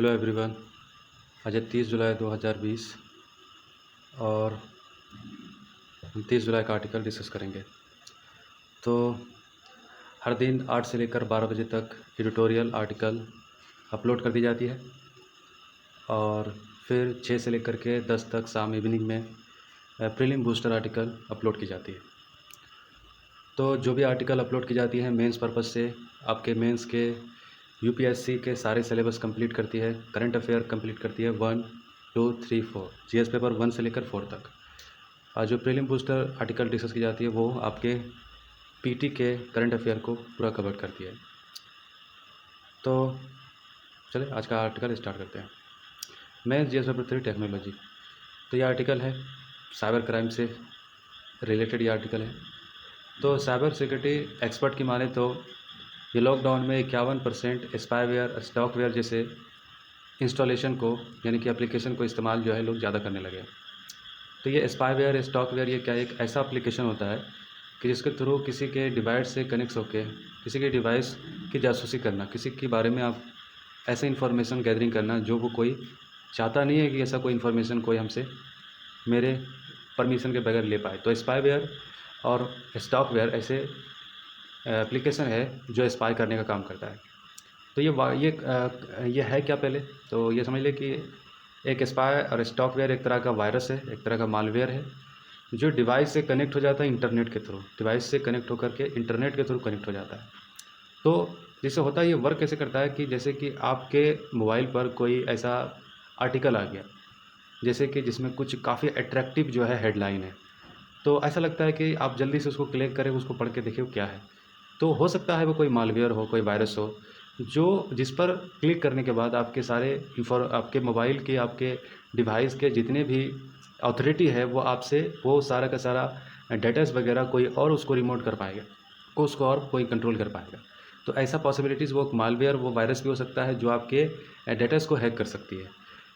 Hello everyone. आज है 30 जुलाई 2020 और हम 30 जुलाई का आर्टिकल डिस्कस करेंगे। तो हर दिन 8 से लेकर 12 बजे तक एडिटोरियल आर्टिकल अपलोड कर दी जाती है और फिर 6 से लेकर के 10 तक शाम इवनिंग में प्रीलिम बूस्टर आर्टिकल अपलोड की जाती है। तो जो भी आर्टिकल अपलोड की जाती है मेंस पर्पज़ से आपके मेंस के यूपीएससी के सारे सिलेबस कंप्लीट करती है, करंट अफेयर कंप्लीट करती है 1, 2, 3, 4 जीएस पेपर 1 से लेकर 4 तक। और जो प्रीलिम बूस्टर आर्टिकल डिस्कस की जाती है वो आपके पीटी के करंट अफेयर को पूरा कवर करती है। तो चलिए आज का आर्टिकल स्टार्ट करते हैं। मैं जीएस पेपर 3 टेक्नोलॉजी। तो ये आर्टिकल है साइबर क्राइम से रिलेटेड। ये आर्टिकल है तो साइबर सिक्योरिटी एक्सपर्ट की माने तो ये लॉकडाउन में 51% स्पाईवेयर स्टॉकवेयर जैसे इंस्टॉलेशन को यानी कि एप्लीकेशन को इस्तेमाल जो है लोग ज़्यादा करने लगे। तो ये स्पाईवेयर स्टॉकवेयर ये क्या एक ऐसा एप्लीकेशन होता है कि जिसके थ्रू किसी के डिवाइस से कनेक्ट होकर किसी के डिवाइस की जासूसी करना, किसी के बारे में आप ऐसे इन्फॉर्मेशन गैदरिंग करना जो वो कोई चाहता नहीं है कि ऐसा कोई इन्फॉर्मेशन कोई हमसे मेरे परमिशन के बगैर ले पाए। तो स्पाईवेयर और स्टॉकवेयर ऐसे एप्लीकेशन है जो स्पाई करने का काम करता है। तो ये है क्या पहले तो ये समझ लें कि एक स्पाई और स्टॉकवेयर एक तरह का वायरस है, एक तरह का मालवेयर है जो डिवाइस से कनेक्ट हो जाता है इंटरनेट के थ्रू, डिवाइस से कनेक्ट होकर के इंटरनेट के थ्रू कनेक्ट हो जाता है। तो जिससे होता है ये वर्क कैसे करता है कि जैसे कि आपके मोबाइल पर कोई ऐसा आर्टिकल आ गया जैसे कि जिसमें कुछ काफ़ी अट्रैक्टिव जो है हेडलाइन है, तो ऐसा लगता है कि आप जल्दी से उसको क्लिक करें, उसको पढ़ के देखें वो क्या है। तो हो सकता है वो कोई मालवेयर हो, कोई वायरस हो जो जिस पर क्लिक करने के बाद आपके सारे आपके मोबाइल के आपके डिवाइस के जितने भी अथॉरिटी है वो आपसे वो सारा का सारा डेटास वगैरह कोई और उसको रिमोट कर पाएगा, को उसको और कोई कंट्रोल कर पाएगा। तो ऐसा पॉसिबिलिटीज़ वो मालवेयर वो वायरस भी हो सकता है जो आपके डेटास को हैक कर सकती है।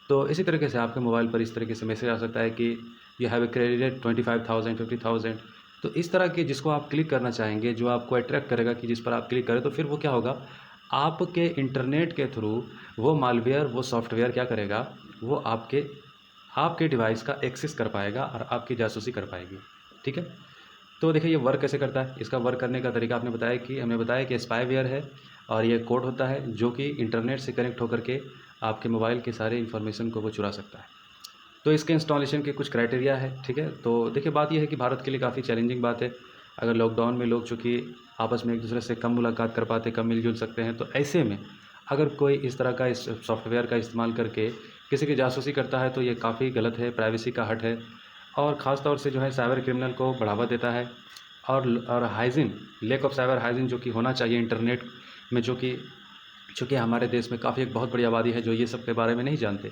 तो इसी तरीके से आपके मोबाइल पर इस तरीके से मैसेज आ सकता है कि यू हैव ए क्रेडिटेड 25,000 50,000। तो इस तरह के जिसको आप क्लिक करना चाहेंगे जो आपको अट्रैक्ट करेगा कि जिस पर आप क्लिक करें तो फिर वो क्या होगा आपके इंटरनेट के थ्रू वो मालवेयर वो सॉफ्टवेयर क्या करेगा वो आपके डिवाइस का एक्सेस कर पाएगा और आपकी जासूसी कर पाएगी। ठीक है। तो देखिए ये वर्क कैसे करता है। इसका वर्क करने का तरीका हमने बताया कि स्पाईवेयर है और ये कोड होता है जो कि इंटरनेट से कनेक्ट होकर के आपके मोबाइल के सारे इन्फॉर्मेशन को वो चुरा सकता है। तो इसके इंस्टॉलेशन के कुछ क्राइटेरिया है। ठीक है। तो देखिए बात यह है कि भारत के लिए काफ़ी चैलेंजिंग बात है। अगर लॉकडाउन में लोग चूँकि आपस में एक दूसरे से कम मुलाकात कर पाते, कम मिलजुल सकते हैं, तो ऐसे में अगर कोई इस तरह का इस सॉफ्टवेयर का इस्तेमाल करके किसी की जासूसी करता है तो ये काफ़ी गलत है, प्राइवेसी का हट है और ख़ास तौर से जो है साइबर क्रिमिनल को बढ़ावा देता है। और hygiene, lack of cyber hygiene जो कि होना चाहिए इंटरनेट में, जो कि चूँकि हमारे देश में काफ़ी एक बहुत बड़ी आबादी है जो ये सब के बारे में नहीं जानते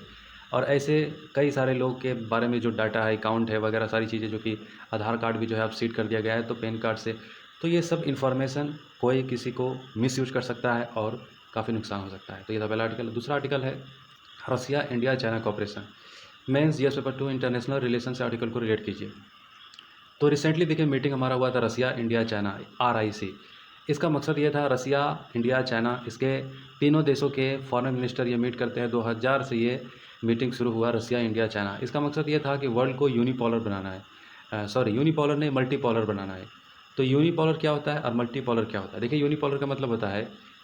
और ऐसे कई सारे लोग के बारे में जो डाटा है, अकाउंट है वगैरह सारी चीज़ें जो कि आधार कार्ड भी जो है अब सीड कर दिया गया है तो पैन कार्ड से, तो ये सब इन्फॉर्मेशन कोई किसी को मिसयूज कर सकता है और काफ़ी नुकसान हो सकता है। तो ये था पहला आर्टिकल। दूसरा आर्टिकल है Russia India China cooperation. Mains GS paper 2 international relation से आर्टिकल को रिलेट कीजिए। तो रिसेंटली देखिए मीटिंग हमारा हुआ था रसिया इंडिया चाइना RIC। इसका मकसद ये था रसिया इंडिया चाइना इसके तीनों देशों के फॉरेन मिनिस्टर ये मीट करते हैं। 2000 से ये मीटिंग शुरू हुआ रसिया इंडिया चाइना। इसका मकसद ये था कि वर्ल्ड को यूनिपोलर बनाना है, यूनिपोलर नहीं मल्टीपोलर बनाना है। तो यूनिपोलर क्या होता है और मल्टीपोलर क्या होता है। देखिए यूनिपोलर का मतलब होता है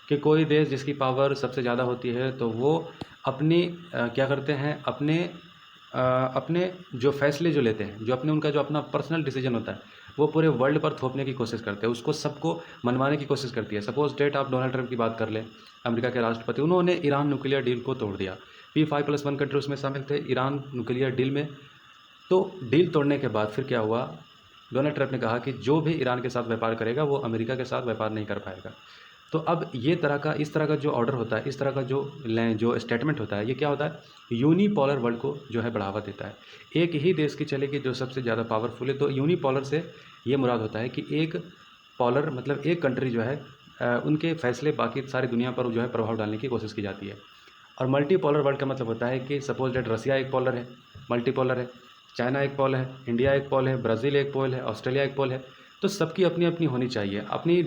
कि कोई देश जिसकी पावर सबसे ज़्यादा होती है तो वो अपनी क्या करते हैं अपने जो फैसले जो लेते हैं, जो उनका जो अपना पर्सनल डिसीजन होता है वो पूरे वर्ल्ड पर थोपने की कोशिश करते हैं, उसको सबको मनवाने की कोशिश करती है। सपोज डेट आप डोनाल्ड ट्रंप की बात कर लें, अमेरिका के राष्ट्रपति, उन्होंने ईरान न्यूक्लियर डील को तोड़ दिया। P5+1 कंट्री उसमें शामिल थे ईरान न्यूक्लियर डील में। तो डील तोड़ने के बाद फिर क्या हुआ, डोनाल्ड ट्रंप ने कहा कि जो भी ईरान के साथ व्यापार करेगा वो अमेरिका के साथ व्यापार नहीं कर पाएगा। तो अब इस तरह का जो ऑर्डर होता है, इस तरह का जो स्टेटमेंट होता है, ये क्या होता है, यूनिपोलर वर्ल्ड को जो है बढ़ावा देता है। एक ही देश की चलेगी जो सबसे ज़्यादा पावरफुल है। तो यूनिपोलर से ये मुराद होता है कि एक पोलर मतलब एक कंट्री जो है उनके फैसले बाकी सारी दुनिया पर जो है प्रभाव डालने की कोशिश की जाती है। और मल्टीपोलर वर्ल्ड का मतलब होता है कि सपोज डेट रसिया एक पोलर है, मल्टीपोलर है, चाइना एक पोल है, इंडिया एक पोल है, ब्राज़ील एक पोल है, ऑस्ट्रेलिया एक पोल है। तो सबकी अपनी अपनी होनी चाहिए, अपनी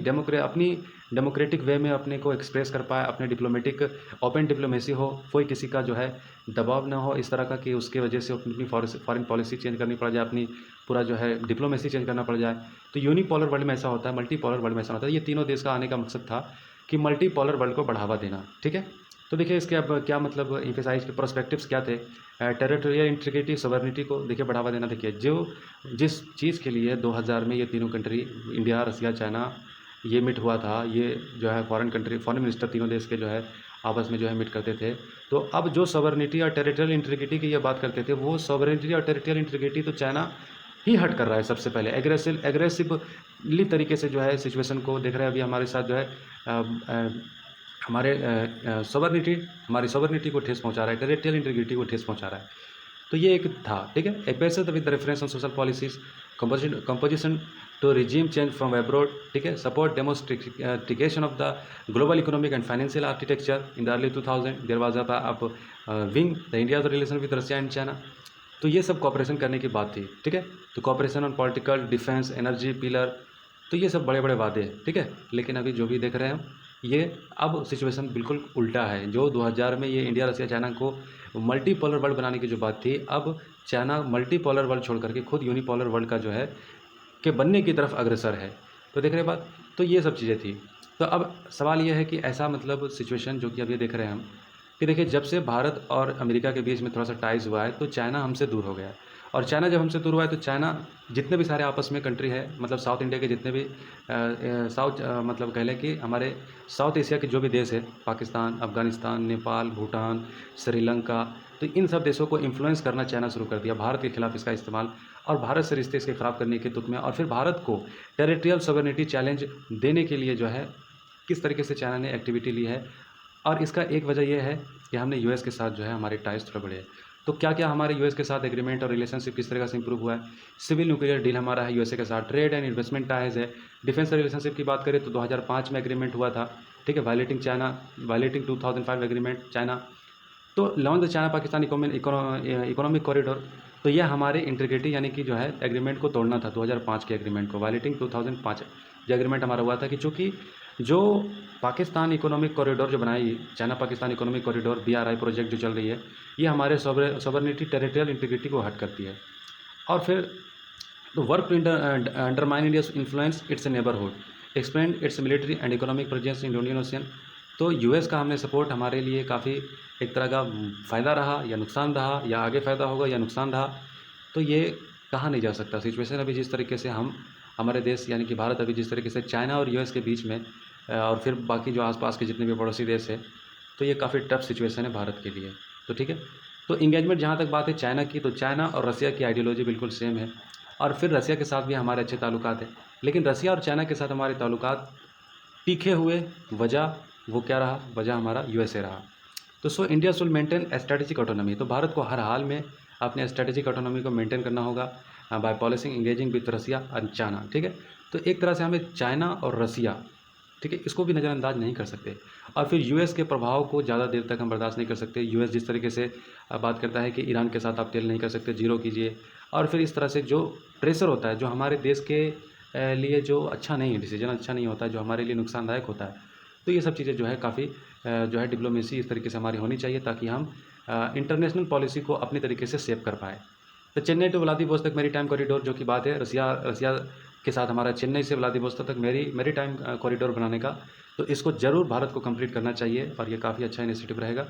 डेमोक्रेटिक वे में अपने को एक्सप्रेस कर पाए, अपने डिप्लोमेटिक ओपन डिप्लोमेसी हो, कोई किसी का जो है दबाव ना हो इस तरह का कि उसकी वजह से अपनी फॉरेन पॉलिसी चेंज करनी पड़ जाए, अपनी पूरा जो है डिप्लोमेसी चेंज करना पड़ जाए। तो यूनिपोलर वर्ल्ड में ऐसा होता है, मल्टीपोलर वर्ल्ड में ऐसा होता है। ये तीनों देश का आने का मकसद था कि मल्टीपोलर वर्ल्ड को बढ़ावा देना, ठीक है। तो देखिए इसके अब क्या मतलब एम्फेसाइज के प्रोस्पेक्टिव्स क्या थे। टेरिटोरियल इंटीग्रिटी, सॉवरेनिटी को देखिए बढ़ावा देना। देखिए जो जिस चीज़ के लिए 2000 में ये तीनों कंट्री इंडिया, रसिया, चाइना ये मीट हुआ था, ये जो है फॉरेन मिनिस्टर तीनों देश के जो है आपस में जो है मीट करते थे। तो अब जो सॉवरेनिटी और टेरिटोरियल इंटीग्रिटी की ये बात करते थे, वो सॉवरेनिटी और टेरिटोरियल इंटीग्रिटी तो चाइना ही हट कर रहा है सबसे पहले। एग्रेसिवली तरीके से जो है सिचुएशन को देख रहे हैं। अभी हमारे साथ जो है हमारे हमारी सॉवरेनिटी को ठेस पहुंचा रहा है, टेरिटोरियल इंटीग्रिटी को ठेस पहुंचा रहा है। तो ये एक था, ठीक है। A passage with reference on social policies, composition to regime change from abroad, ठीक है। Support democratisation of the global economic and financial architecture in the early 2000 there was a wing the India's relation with Russia and China. तो ये सब corporation करने की बात थी, ठीक है। तो cooperation on political, defence, energy pillar, तो ये सब बड़े बड़े वादे हैं, ठीक है। लेकिन अभी जो भी देख रहे हैं ये अब सिचुएशन बिल्कुल उल्टा है। जो 2000 में ये इंडिया, रसिया, चाइना को मल्टीपोलर वर्ल्ड बनाने की जो बात थी, अब चाइना मल्टीपोलर वर्ल्ड छोड़ करके खुद यूनिपोलर वर्ल्ड का जो है के बनने की तरफ अग्रसर है। तो देख रहे बात, तो ये सब चीज़ें थी। तो अब सवाल ये है कि ऐसा मतलब सिचुएशन जो कि अभी देख रहे हैं हम, कि देखिए जब से भारत और अमेरिका के बीच में थोड़ा सा टाइज हुआ है तो चाइना हमसे दूर हो गया है। और चाइना जब हमसे दूर हुआ है तो चाइना जितने भी सारे आपस में कंट्री है, मतलब साउथ इंडिया के जितने भी मतलब कह लें कि हमारे साउथ एशिया के जो भी देश है, पाकिस्तान, अफगानिस्तान, नेपाल, भूटान, श्रीलंका, तो इन सब देशों को इन्फ्लुएंस करना चाइना शुरू कर दिया, भारत के खिलाफ इसका इस्तेमाल, और भारत से रिश्ते इसके ख़राब करने के तुक में, और फिर भारत को टेरिटोरियल सॉवरेनिटी चैलेंज देने के लिए जो है किस तरीके से चाइना ने एक्टिविटी ली है। और इसका एक वजह यह है कि हमने यूएस के साथ जो है हमारे टाइज थोड़े बड़े हैं। तो क्या क्या हमारे यूएस के साथ एग्रीमेंट और रिलेशनशिप किस तरह से इंप्रूव हुआ है। सिविल न्यूक्लियर डील हमारा है यूएसए के साथ, ट्रेड एंड इन्वेस्टमेंट टाइज है। डिफेंस रिलेशनशिप की बात करें तो 2005 में एग्रीमेंट हुआ था, ठीक है, वायलेटिंग 2005 एग्रीमेंट चाइना। तो launch the China Pakistan economic corridor, तो यह हमारे इंटीग्रिटी यानी कि जो है एग्रीमेंट को तोड़ना था, 2005 के एग्रीमेंट को, वायलेटिंग 2005 जो एग्रीमेंट हमारा हुआ था कि चूँकि जो पाकिस्तान इकोनॉमिक कॉरिडोर जो बनाई, China Pakistan economic corridor BRI project जो चल रही है, ये हमारे सॉवरेनिटी, टेरिटोरियल इंटीग्रिटी को हट करती है। और फिर तो work to undermine India's influence its neighbourhood, expand its military and economic presence in Indian Ocean. तो यूएस का हमने सपोर्ट हमारे लिए काफ़ी एक तरह का फ़ायदा रहा या नुकसान रहा, या आगे फ़ायदा होगा या नुकसान रहा, तो ये कहा नहीं जा सकता। सिचुएशन अभी जिस तरीके से हमारे देश यानी कि भारत अभी जिस तरीके से चाइना और यूएस के बीच में और फिर बाकी जो आसपास के जितने भी पड़ोसी देश है, तो ये काफ़ी टफ सिचुएशन है भारत के लिए। तो ठीक है, तो इंगेजमेंट जहाँ तक बात है चाइना की, तो चाइना और रसिया की आइडियोलॉजी बिल्कुल सेम है, और फिर रसिया के साथ भी हमारे अच्छे ताल्लुकात हैं। लेकिन रसिया और चाइना के साथ हमारे ताल्लुकात तीखे हुए, वजह वो क्या रहा, वजह हमारा यूएसए रहा। तो so India should maintain strategic autonomy, तो भारत को हर हाल में अपने स्ट्रेटेजिक ऑटोनॉमी को मेंटेन करना होगा बाय पॉलिसिंग इंगेजिंग विथ रसिया और चाइना। ठीक है, तो एक तरह से हमें चाइना और रसिया, ठीक है, इसको भी नज़रअंदाज नहीं कर सकते। और फिर यूएस के प्रभाव को ज़्यादा देर तक हम बर्दाश्त नहीं कर सकते। यूएस जिस तरीके से बात करता है कि ईरान के साथ आप डील नहीं कर सकते, जीरो कीजिए, और फिर इस तरह से जो प्रेशर होता है, जो हमारे देश के लिए जो अच्छा नहीं है, डिसीजन अच्छा नहीं होता है, जो हमारे लिए नुकसानदायक होता है, तो ये सब चीज़ें जो है काफ़ी जो है डिप्लोमेसी इस तरीके से हमारी होनी चाहिए ताकि हम इंटरनेशनल पॉलिसी को अपने तरीके से सेव कर पाए। तो चेन्नई टू व्लादिवोस्तोक मेरी टाइम कॉरिडोर जो कि बात है रसिया के साथ हमारा चेन्नई से व्लादिवोस्तोक तक मेरी टाइम कॉरिडोर बनाने का, तो इसको ज़रूर भारत को कंप्लीट करना चाहिए और ये काफ़ी अच्छा इनिशिएटिव रहेगा।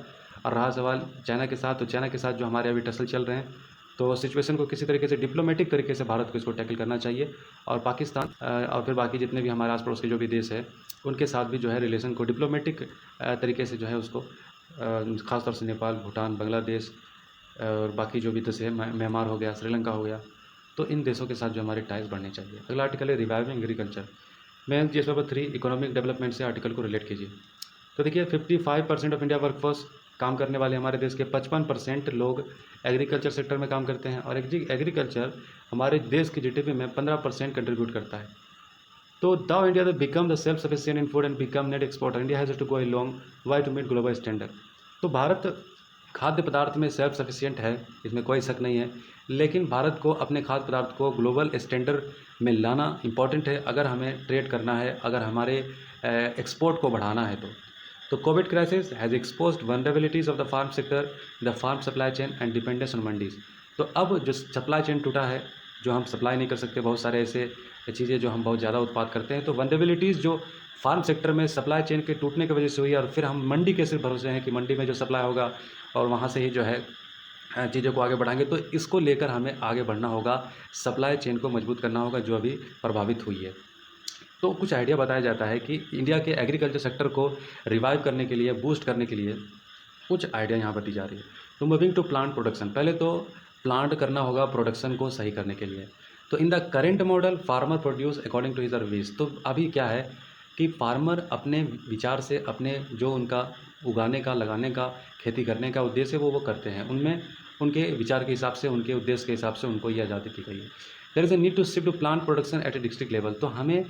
और रहा सवाल चाइना के साथ, तो चाइना के साथ जो हमारे अभी टसल चल रहे हैं, तो सिचुएशन को किसी तरीके से डिप्लोमेटिक तरीके से भारत को इसको टैकल करना चाहिए। और पाकिस्तान और फिर बाकी जितने भी हमारे आस पड़ोस के जो भी देश है, उनके साथ भी जो है रिलेशन को डिप्लोमेटिक तरीके से जो है उसको ख़ासतौर से नेपाल, भूटान, बांग्लादेश और बाकी जो भी देश है, म्यांमार हो गया, श्रीलंका हो गया, तो इन देशों के साथ जो हमारे टाइज बढ़ने चाहिए। अगला आर्टिकल है रिवाइविंग एग्रीकल्चर। मैं जीएस पेपर 3 इकोनॉमिक डेवलपमेंट से आर्टिकल को रिलेट कीजिए। तो देखिए 55% ऑफ इंडिया वर्कफोर्स काम करने वाले हमारे देश के 55% लोग एग्रीकल्चर सेक्टर में काम करते हैं, और एग्रीकल्चर हमारे देश की जीडीपी में 15% कंट्रीब्यूट करता है। तो though India become the self sufficient in food and become net exporter, India has to go a long way to meet global standard. तो भारत खाद्य पदार्थ में सेल्फ सफिशिएंट है, इसमें कोई शक नहीं है, लेकिन भारत को अपने खाद्य पदार्थ को ग्लोबल स्टैंडर्ड में लाना इम्पॉर्टेंट है अगर हमें ट्रेड करना है, अगर हमारे एक्सपोर्ट को बढ़ाना है तो Covid crisis has exposed vulnerabilities of the farm sector, the farm supply chain and dependence on mandis. तो अब जो सप्लाई चेन टूटा है, जो हम सप्लाई नहीं कर सकते, बहुत सारे ऐसे चीज़ें जो हम बहुत ज़्यादा उत्पाद करते हैं, तो वल्नरेबिलिटीज़ जो फार्म सेक्टर में सप्लाई चेन के टूटने की वजह से हुई है, और फिर हम मंडी के सिर्फ भरोसे हैं कि मंडी में जो सप्लाई होगा और वहाँ से ही जो है चीज़ों को आगे बढ़ाएंगे। तो इसको लेकर हमें आगे बढ़ना होगा, सप्लाई चेन को मजबूत करना होगा जो अभी प्रभावित हुई है। तो कुछ आइडिया बताया जाता है कि इंडिया के एग्रीकल्चर सेक्टर को रिवाइव करने के लिए, बूस्ट करने के लिए कुछ आइडिया यहाँ पर दी जा रही है। तो मूविंग टू प्लांट प्रोडक्शन, पहले तो प्लांट करना होगा प्रोडक्शन को सही करने के लिए। तो in the current model farmer produce according to his her wish. तो अभी क्या है कि फार्मर अपने विचार से, अपने जो उनका उगाने का, लगाने का, खेती करने का उद्देश्य है वो करते हैं, उनमें उनके विचार के हिसाब से, उनके उद्देश्य के हिसाब से उनको ये आज़ादी दी गई है। There is a need to shift to plant production at a district level. तो हमें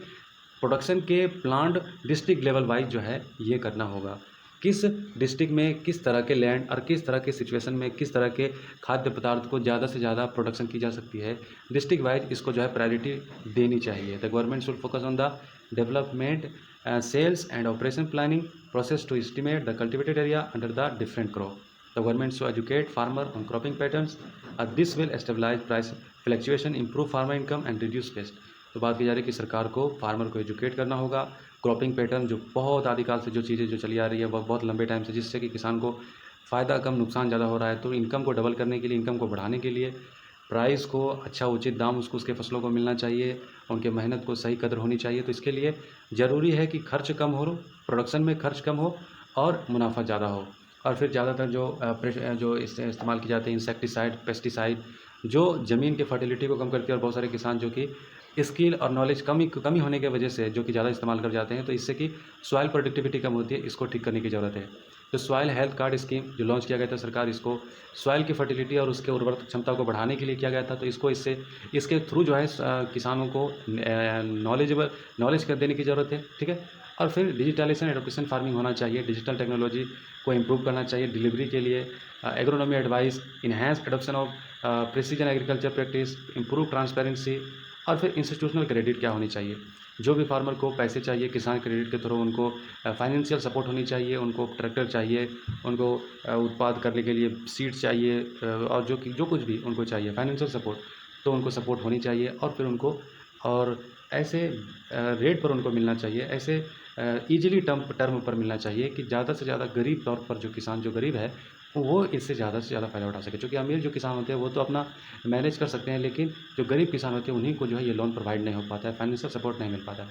प्रोडक्शन के प्लांट डिस्ट्रिक्ट लेवल वाइज जो है ये करना होगा, किस डिस्ट्रिक्ट में किस तरह के लैंड और किस तरह के सिचुएशन में किस तरह के खाद्य पदार्थ को ज़्यादा से ज़्यादा प्रोडक्शन की जा सकती है, डिस्ट्रिक्ट वाइज इसको जो है प्रायोरिटी देनी चाहिए। The government should focus on the development, sales and operation planning process to estimate the cultivated area under the different crop. The government should educate farmer on cropping patterns, this will stabilise price fluctuation, improve farmer income and reduce waste. तो बात की जा रही है कि सरकार को farmer को एजुकेट करना होगा, क्रॉपिंग पैटर्न जो बहुत आदिकाल से जो चीज़ें जो चली आ रही है वह बहुत लंबे टाइम से, जिससे कि किसान को फ़ायदा कम नुकसान ज़्यादा हो रहा है। तो इनकम को डबल करने के लिए, इनकम को बढ़ाने के लिए, प्राइस को अच्छा उचित दाम उसको उसके फसलों को मिलना चाहिए, उनके मेहनत को सही कदर होनी चाहिए। तो इसके लिए ज़रूरी है कि खर्च कम हो, प्रोडक्शन में खर्च कम हो और मुनाफा ज़्यादा हो। और फिर ज़्यादातर जो इस्तेमाल की जाती है इंसेक्टिसाइड, पेस्टिसाइड, जो ज़मीन के फर्टिलिटी को कम करती है, और बहुत सारे किसान जो कि स्किल और नॉलेज कमी होने की वजह से जो कि ज़्यादा इस्तेमाल कर जाते हैं, तो इससे कि सॉइल प्रोडक्टिविटी कम होती है, इसको ठीक करने की ज़रूरत है। तो सॉइल हेल्थ कार्ड स्कीम जो लॉन्च किया गया था सरकार, इसको सॉइल की फर्टिलिटी और उसके उर्वरक क्षमता को बढ़ाने के लिए किया गया था। तो इसके थ्रू जो है किसानों को नॉलेज कर देने की ज़रूरत है, ठीक है। और फिर डिजिटलाइजेशन एडोप्शन फार्मिंग होना चाहिए, डिजिटल टेक्नोलॉजी को इम्प्रूव करना चाहिए डिलीवरी के लिए, agronomy advice, enhance adoption of precision agriculture practice, improve transparency. और फिर इंस्टीट्यूशनल क्रेडिट क्या होनी चाहिए, जो भी फार्मर को पैसे चाहिए किसान क्रेडिट के थ्रू उनको फाइनेंशियल सपोर्ट होनी चाहिए, उनको ट्रैक्टर चाहिए, उनको उत्पाद करने के लिए सीड्स चाहिए, और जो कुछ भी उनको चाहिए फाइनेंशियल सपोर्ट, तो उनको सपोर्ट होनी चाहिए। और फिर उनको और ऐसे रेट पर उनको मिलना चाहिए, ऐसे ईजिली टर्म पर मिलना चाहिए कि ज़्यादा से ज़्यादा गरीब तौर पर जो किसान जो गरीब है वो इससे ज़्यादा से ज़्यादा फ़ायदा उठा सके। क्योंकि अमीर जो किसान होते हैं वो तो अपना मैनेज कर सकते हैं, लेकिन जो गरीब किसान होते हैं उन्हीं को जो है ये लोन प्रोवाइड नहीं हो पाता है, फाइनेंशियल सपोर्ट नहीं मिल पाता है।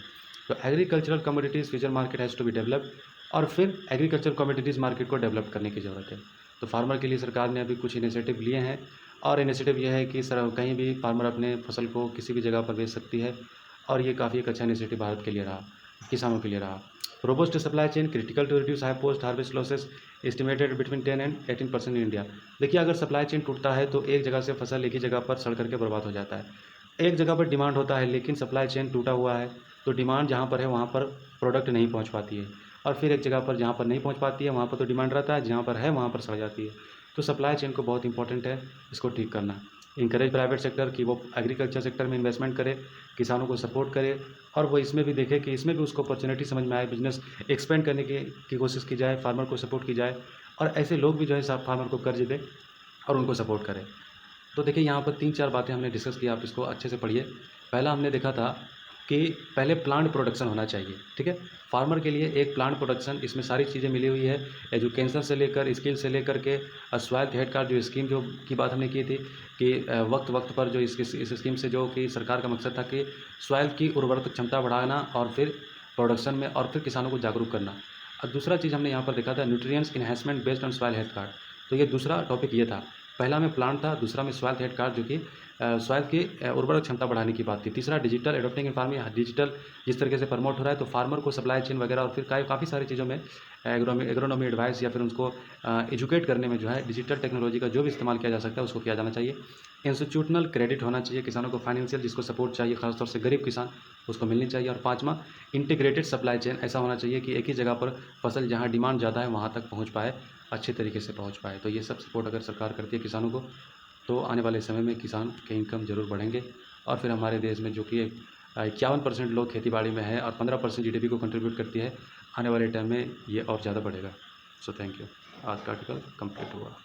तो agricultural commodities future market has to be developed, और फिर एग्रीकल्चर कमोडिटीज़ मार्केट को डेवलप करने की ज़रूरत है। तो फार्मर के लिए सरकार ने अभी कुछ इनिशिएटिव लिए हैं, और इनिशिएटिव ये है कि सर कहीं भी फार्मर अपने फसल को किसी भी जगह पर बेच सकती है, और ये काफ़ी एक अच्छा इनिशिएटिव भारत के लिए रहा, किसानों के लिए रहा। Robust supply chain critical to reduce high post harvest losses estimated between 10 and 18% in India. देखिए, अगर सप्लाई चेन टूटता है तो एक जगह से फसल एक ही जगह पर सड़ करके बर्बाद हो जाता है। एक जगह पर डिमांड होता है, लेकिन सप्लाई चेन टूटा हुआ है, तो डिमांड जहाँ पर है वहाँ पर प्रोडक्ट नहीं पहुँच पाती है, और फिर एक जगह पर जहाँ पर नहीं पहुँच पाती है वहाँ पर तो डिमांड रहता है, जहाँ पर है वहाँ पर सड़ जाती है। तो सप्लाई चेन को बहुत इंपॉर्टेंट है, इसको ठीक करना। इंकरेज प्राइवेट सेक्टर कि वो एग्रीकल्चर सेक्टर में इन्वेस्टमेंट करे, किसानों को सपोर्ट करे, और वो इसमें भी देखे कि इसमें भी उसको अपॉर्चुनिटी समझ में आए, बिजनेस एक्सपेंड करने की कोशिश की जाए, फार्मर को सपोर्ट की जाए, और ऐसे लोग भी जो है फार्मर को कर्ज दें और उनको सपोर्ट करें। तो देखिए, यहाँ पर 3-4 बातें हमने डिस्कस की, आप इसको अच्छे से पढ़िए। पहला हमने देखा था कि पहले प्लांट प्रोडक्शन होना चाहिए, ठीक है। फार्मर के लिए एक प्लांट प्रोडक्शन, इसमें सारी चीज़ें मिली हुई है, एजुकेशन से लेकर स्किल से लेकर के सॉइल हेल्थ कार्ड जो स्कीम जो की बात हमने की थी कि वक्त वक्त पर जो इस स्कीम से जो कि सरकार का मकसद था कि सॉइल की उर्वरक क्षमता बढ़ाना, और फिर प्रोडक्शन में, और फिर किसानों को जागरूक करना। और दूसरा चीज़ हमने यहाँ पर देखा था nutrients enhancement based on soil health card. तो ये दूसरा टॉपिक ये था। पहला में प्लांट था, दूसरा में सॉइल हेल्थ कार्ड जो कि सॉइल की उर्वरक क्षमता बढ़ाने की बात थी। तीसरा डिजिटल एडॉप्टिंग इन फार्मिंग, डिजिटल जिस तरीके से प्रमोट हो रहा है, तो फार्मर को सप्लाई चेन वगैरह और फिर काफ़ी सारी चीज़ों में एग्रोनॉमी एडवाइस या फिर उसको एजुकेट करने में जो है डिजिटल टेक्नोलॉजी का जो भी इस्तेमाल किया जा सकता है उसको किया जाना चाहिए। इंस्टीट्यूशनल क्रेडिट होना चाहिए, किसानों को फाइनेंशियल जिसको सपोर्ट चाहिए, खासतौर से गरीब किसान, उसको मिलनी चाहिए। और पाँचवा इंटीग्रेटेड सप्लाई चेन, ऐसा होना चाहिए कि एक ही जगह पर फसल जहाँ डिमांड ज़्यादा है वहाँ तक पहुँच पाए, अच्छे तरीके से पहुंच पाए। तो ये सब सपोर्ट अगर सरकार करती है किसानों को, तो आने वाले समय में किसान के इनकम ज़रूर बढ़ेंगे और फिर हमारे देश में जो कि 51% लोग खेती बाड़ी में है और 15% जीडीपी को कंट्रीब्यूट करती है, आने वाले टाइम में ये और ज़्यादा बढ़ेगा। So thank you. आज का आर्टिकल कंप्लीट हुआ।